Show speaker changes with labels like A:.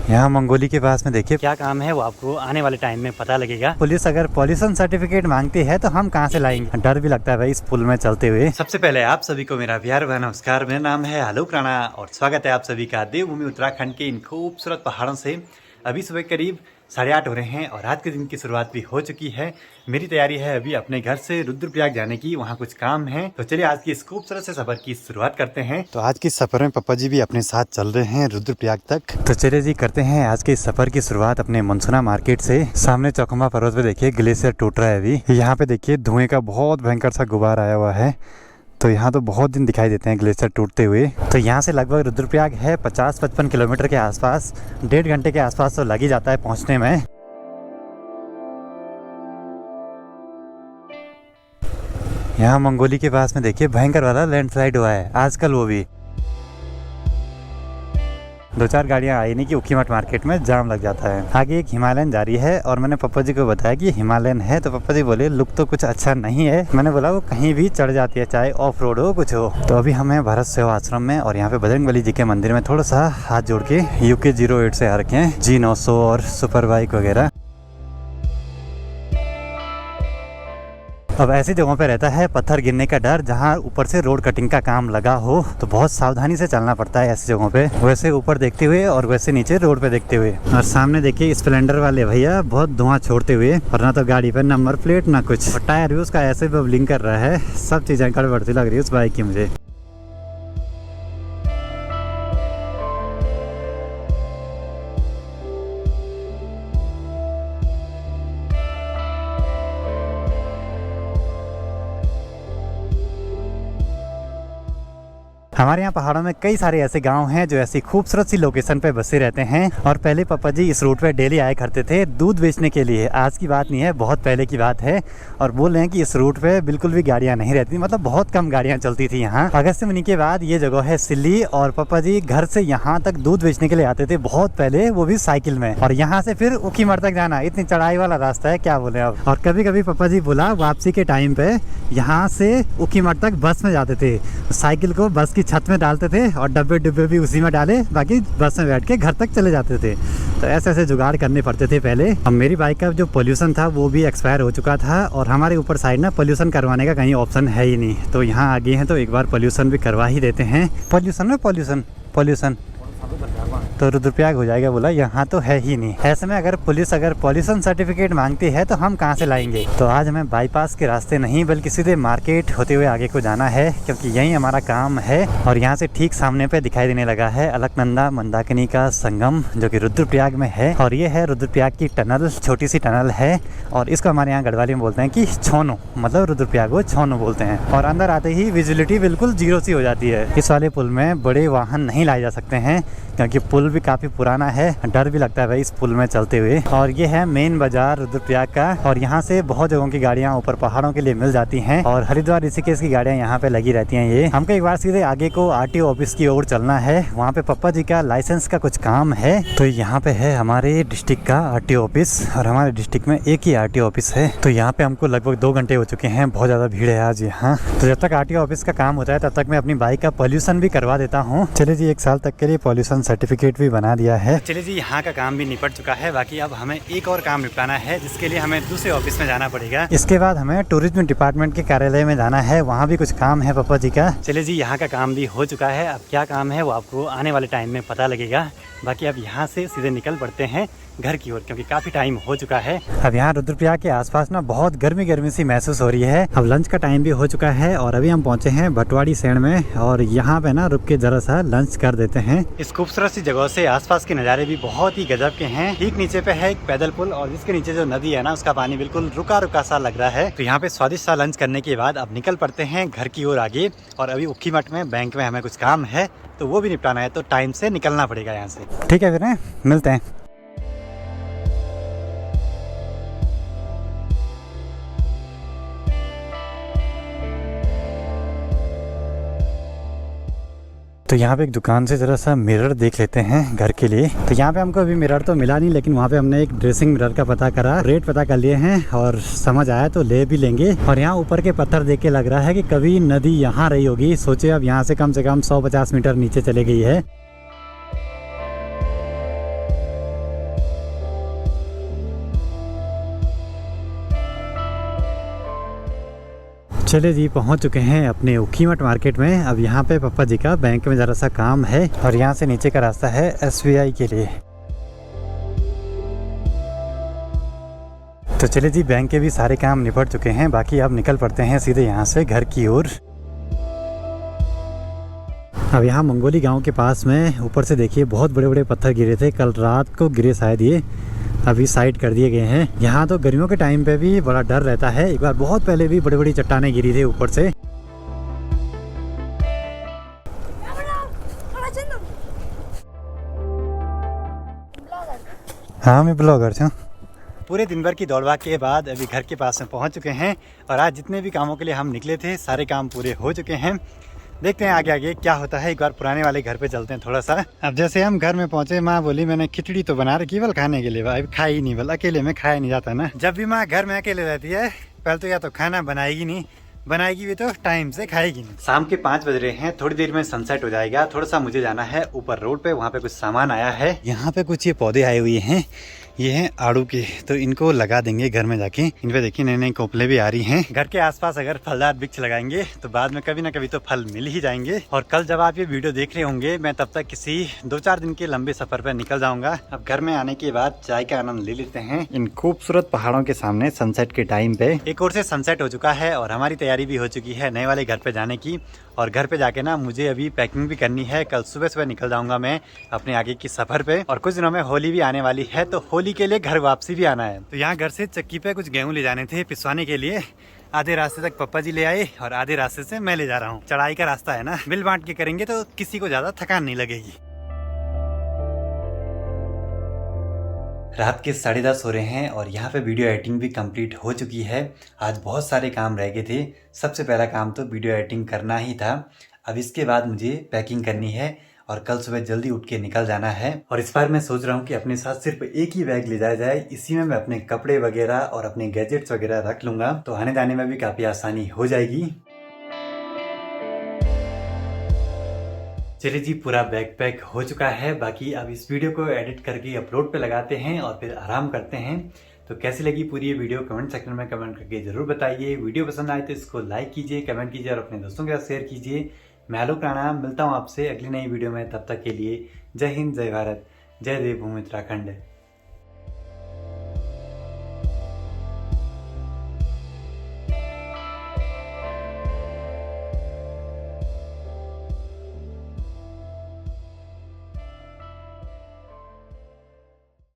A: यहाँ मंगोली के पास में देखिए क्या काम है वो आपको आने वाले टाइम में पता लगेगा। पुलिस अगर पॉल्यूशन सर्टिफिकेट मांगती है तो हम कहाँ से लाएंगे, डर भी लगता है भाई इस पुल में चलते हुए। सबसे पहले आप सभी को मेरा प्यार भरा नमस्कार। मेरा नाम है आलोक राणा और स्वागत है आप सभी का देवभूमि उत्तराखंड के इन खूबसूरत पहाड़ों से। अभी सुबह करीब 8:30 हो रहे हैं और आज के दिन की शुरुआत भी हो चुकी है। मेरी तैयारी है अभी अपने घर से रुद्रप्रयाग जाने की, वहाँ कुछ काम है। तो चलिए आज की इस खूबसूरत से सफर की शुरुआत करते हैं। तो आज की सफर में पापा जी भी अपने साथ चल रहे हैं रुद्रप्रयाग तक। तो चलिए जी करते हैं आज के इस सफर की शुरुआत अपने मनसुना मार्केट से। सामने चौखंबा पर्वत पे देखिए ग्लेशियर टूट रहा है अभी। यहाँ पे देखिए धुएं का बहुत भयंकर सा गुबार आया हुआ है। तो यहाँ तो बहुत दिन दिखाई देते हैं ग्लेशियर टूटते हुए। तो यहाँ से लगभग रुद्रप्रयाग है 50-55 किलोमीटर के आसपास। 1.5 घंटे के आसपास तो लग ही जाता है पहुँचने में। यहाँ मंगोली के पास में देखिए भयंकर वाला लैंडस्लाइड हुआ है आजकल, वो भी 2-4 गाड़ियाँ आई नहीं कि उखीमठ मार्केट में जाम लग जाता है। आगे एक हिमालयन जा रही है और मैंने पापा जी को बताया कि हिमालयन है, तो पापा जी बोले लुक तो कुछ अच्छा नहीं है। मैंने बोला वो कहीं भी चढ़ जाती है, चाहे ऑफ रोड हो कुछ हो। तो अभी हमें भारत सेवा आश्रम में और यहाँ पे बजरंगबली जी के मंदिर में थोड़ा सा हाथ जोड़ के UK 08 से आ रखे हैं G900 और सुपर बाइक वगैरह। अब ऐसी जगहों पे रहता है पत्थर गिरने का डर, जहाँ ऊपर से रोड कटिंग का काम लगा हो, तो बहुत सावधानी से चलना पड़ता है ऐसी जगहों पे। वैसे ऊपर देखते हुए और वैसे नीचे रोड पे देखते हुए। और सामने देखिए स्प्लेंडर वाले भैया बहुत धुआं छोड़ते हुए, और ना तो गाड़ी पे नंबर प्लेट ना कुछ, और टायर भी उसका ऐसे बबलिंग कर रहा है। सब चीजें गड़बड़ती लग रही है उस बाइक की मुझे। हमारे यहाँ पहाड़ों में कई सारे ऐसे गांव हैं जो ऐसी खूबसूरत सी लोकेशन पे बसे रहते हैं। और पहले पापा जी इस रूट पे डेली आया करते थे दूध बेचने के लिए। आज की बात नहीं है, बहुत पहले की बात है। और बोल रहे हैं कि इस रूट पे बिल्कुल भी गाड़ियाँ नहीं रहती, मतलब बहुत कम गाड़ियाँ चलती थी यहाँ। अगस्त्य मुनि के बाद ये जगह है सिल्ली, और पापा जी घर से यहाँ तक दूध बेचने के लिए आते थे बहुत पहले, वो भी साइकिल में। और यहाँ से फिर उखीमठ तक जाना, इतनी चढ़ाई वाला रास्ता है क्या बोले अब। और कभी कभी पापा जी बोला वापसी के टाइम पे यहाँ से उखीमठ तक बस में जाते थे। साइकिल को बस की छत में डालते थे और डब्बे भी उसी में डाले, बाकी बस में बैठ के घर तक चले जाते थे। तो ऐसे ऐसे जुगाड़ करने पड़ते थे पहले। अब मेरी बाइक का जो पोल्यूशन था वो भी एक्सपायर हो चुका था, और हमारे ऊपर साइड ना पोल्यूशन करवाने का कहीं ऑप्शन है ही नहीं। तो यहाँ आगे हैं तो एक बार पोल्यूशन भी करवा ही देते हैं। पोल्यूशन तो रुद्रप्रयाग हो जाएगा बोला, यहाँ तो है ही नहीं। ऐसे में अगर पुलिस पॉल्यूशन सर्टिफिकेट मांगती है तो हम कहाँ से लाएंगे। तो आज हमें बाईपास के रास्ते नहीं बल्कि सीधे मार्केट होते हुए आगे को जाना है, क्योंकि यही हमारा काम है। और यहाँ से ठीक सामने पे दिखाई देने लगा है अलकनंदा मंदाकिनी का संगम, जो कि रुद्रप्रयाग में है। और ये है रुद्रप्रयाग की टनल, छोटी सी टनल है। और इसको हमारे यहाँ गढ़वाली में बोलते हैं कि छोनो, मतलब रुद्रप्रयाग को छोनो बोलते हैं। और अंदर आते ही विजिबिलिटी बिल्कुल 0 सी हो जाती है। इस वाले पुल में बड़े वाहन नहीं लाए जा सकते हैं, क्योंकि पुल भी काफी पुराना है। डर भी लगता है भाई इस पुल में चलते हुए। और ये है मेन बाजार रुद्रप्रयाग का, और यहाँ से बहुत जगहों की गाड़ियाँ ऊपर पहाड़ों के लिए मिल जाती हैं। और हरिद्वार ऋषिकेश की गाड़ियाँ यहाँ पे लगी रहती हैं। ये हमको एक बार सीधे आगे को RTO ऑफिस की ओर चलना है, वहाँ पे पापा जी का लाइसेंस का कुछ काम है। तो यहाँ पे है हमारे डिस्ट्रिक्ट का RTO ऑफिस, और हमारे डिस्ट्रिक्ट में एक ही RTO ऑफिस है। तो यहाँ पे हमको लगभग 2 घंटे हो चुके हैं, बहुत ज्यादा भीड़ है आज यहाँ। तो जब तक RTO ऑफिस का काम होता है तब तक मैं अपनी बाइक का पॉल्यूशन भी करवा देता हूँ। चलिए जी 1 साल तक के लिए पॉल्यूशन सर्टिफिकेट भी बना दिया है। चलिए जी यहाँ का काम भी निपट चुका है, बाकी अब हमें एक और काम निपटाना है, जिसके लिए हमें दूसरे ऑफिस में जाना पड़ेगा। इसके बाद हमें टूरिज्म डिपार्टमेंट के कार्यालय में जाना है, वहाँ भी कुछ काम है पापा जी का। चलिए जी यहाँ का काम भी हो चुका है, अब क्या काम है वो आपको आने वाले टाइम में पता लगेगा। बाकी अब यहाँ से सीधे निकल पड़ते हैं घर की ओर, क्योंकि काफी टाइम हो चुका है। अब यहाँ रुद्रप्रयाग के आसपास ना बहुत गर्मी सी महसूस हो रही है। अब लंच का टाइम भी हो चुका है और अभी हम पहुंचे हैं भटवाड़ी सैंड में, और यहाँ पे ना रुक के जरा सा लंच कर देते हैं। इस खूबसूरत सी जगह से आसपास के नज़ारे भी बहुत ही गजब के हैं। ठीक नीचे पे है एक पैदल पुल, और जिसके नीचे जो नदी है ना उसका पानी बिल्कुल रुका रुका सा लग रहा है। तो यहाँ पे स्वादिष्ट सा लंच करने के बाद अब निकल पड़ते हैं घर की ओर आगे। और अभी उखीमठ में बैंक में हमें कुछ काम है, तो वो भी निपटाना है, तो टाइम से निकलना पड़ेगा यहाँ से। ठीक है फिर मिलते हैं। तो यहाँ पे एक दुकान से जरा सा मिरर देख लेते हैं घर के लिए। तो यहाँ पे हमको अभी मिरर तो मिला नहीं, लेकिन वहाँ पे हमने एक ड्रेसिंग मिरर का पता करा, रेट पता कर लिए हैं और समझ आया तो ले भी लेंगे। और यहाँ ऊपर के पत्थर देख के लग रहा है कि कभी नदी यहाँ रही होगी। सोचे अब यहाँ से कम 150 मीटर नीचे चले गई है। चले जी, पहुंच चुके हैं अपने ऊखीमठ मार्केट में। अब यहाँ पे पापा जी का बैंक में ज़रा सा काम है और यहाँ से नीचे का रास्ता है SBI के लिए। तो चले जी, बैंक के भी सारे काम निपट चुके हैं, बाकी अब निकल पड़ते हैं सीधे यहाँ से घर की ओर। अब यहाँ मंगोली गांव के पास में ऊपर से देखिए बहुत बड़े बड़े पत्थर गिरे थे, कल रात को गिरे शायद, ये अभी साइड कर दिए गए हैं। यहाँ तो गर्मियों के टाइम पे भी बड़ा डर रहता है। एक बार बहुत पहले भी बड़ी बड़ी चट्टानें गिरी थी ऊपर से। हाँ, मैं ब्लॉगर हूँ। पूरे दिन भर की दौड़ भाग के बाद अभी घर के पास में पहुँच चुके हैं और आज जितने भी कामों के लिए हम निकले थे सारे काम पूरे हो चुके हैं। देखते हैं आगे आगे क्या होता है। एक बार पुराने वाले घर पे चलते हैं थोड़ा सा। अब जैसे हम घर में पहुंचे, माँ बोली मैंने खिचड़ी तो बना रखी बल खाने के लिए, भाई खाई ही नहीं, बल अकेले में खाया नहीं जाता ना। जब भी माँ घर में अकेले रहती है, पहले तो या तो खाना बनाएगी नहीं, बनाएगी भी तो टाइम से खाएगी नहीं। शाम के 5 बज रहे हैं, थोड़ी देर में सनसेट हो जाएगा। थोड़ा सा मुझे जाना है ऊपर रोड पे, वहाँ पे कुछ सामान आया है। यहाँ पे कुछ ये पौधे आए हुए हैं, ये हैं आड़ू के, तो इनको लगा देंगे घर में जाके। इन पे देखिए नई नई कोपले भी आ रही हैं। घर के आसपास अगर फलदार वृक्ष लगाएंगे तो बाद में कभी ना कभी तो फल मिल ही जाएंगे। और कल जब आप ये वीडियो देख रहे होंगे, मैं तब तक किसी 2-4 दिन के लंबे सफर पर निकल जाऊंगा। अब घर में आने के बाद चाय का आनंद ले लेते हैं इन खूबसूरत पहाड़ों के सामने सनसेट के टाइम पे। एक ओर से सनसेट हो चुका है और हमारी तैयारी भी हो चुकी है नए वाले घर पे जाने की। और घर पे जाके ना मुझे अभी पैकिंग भी करनी है। कल सुबह सुबह निकल जाऊंगा मैं अपने आगे की सफर पे। और कुछ दिनों में होली भी आने वाली है, तो होली के लिए घर वापसी भी आना है। तो यहाँ घर से चक्की पे कुछ गेहूं ले जाने थे पिसवाने के लिए। आधे रास्ते तक पापा जी ले आए और आधे रास्ते से मैं ले जा रहा हूँ। चढ़ाई का रास्ता है ना, मिल बांट के करेंगे तो किसी को ज्यादा थकान नहीं लगेगी। रात के 10:30 हो रहे हैं और यहाँ पे वीडियो एडिटिंग भी कंप्लीट हो चुकी है। आज बहुत सारे काम रह गए थे। सबसे पहला काम तो वीडियो एडिटिंग करना ही था। अब इसके बाद मुझे पैकिंग करनी है और कल सुबह जल्दी उठ के निकल जाना है। और इस बार मैं सोच रहा हूँ कि अपने साथ सिर्फ एक ही बैग ले जाया जाए। इसी में मैं अपने कपड़े वगैरह और अपने गैजेट्स वगैरह रख लूंगा, तो आने जाने में भी काफ़ी आसानी हो जाएगी। चलिए जी, पूरा बैग पैक हो चुका है। बाकी अब इस वीडियो को एडिट करके अपलोड पे लगाते हैं और फिर आराम करते हैं। तो कैसी लगी पूरी ये वीडियो कमेंट सेक्शन में कमेंट करके जरूर बताइए। वीडियो पसंद आए तो इसको लाइक कीजिए, कमेंट कीजिए और अपने दोस्तों के साथ शेयर कीजिए। मैं आलोक राणा मिलता हूँ आपसे अगली नई वीडियो में। तब तक के लिए जय हिंद, जय भारत, जय देवभूमि उत्तराखंड।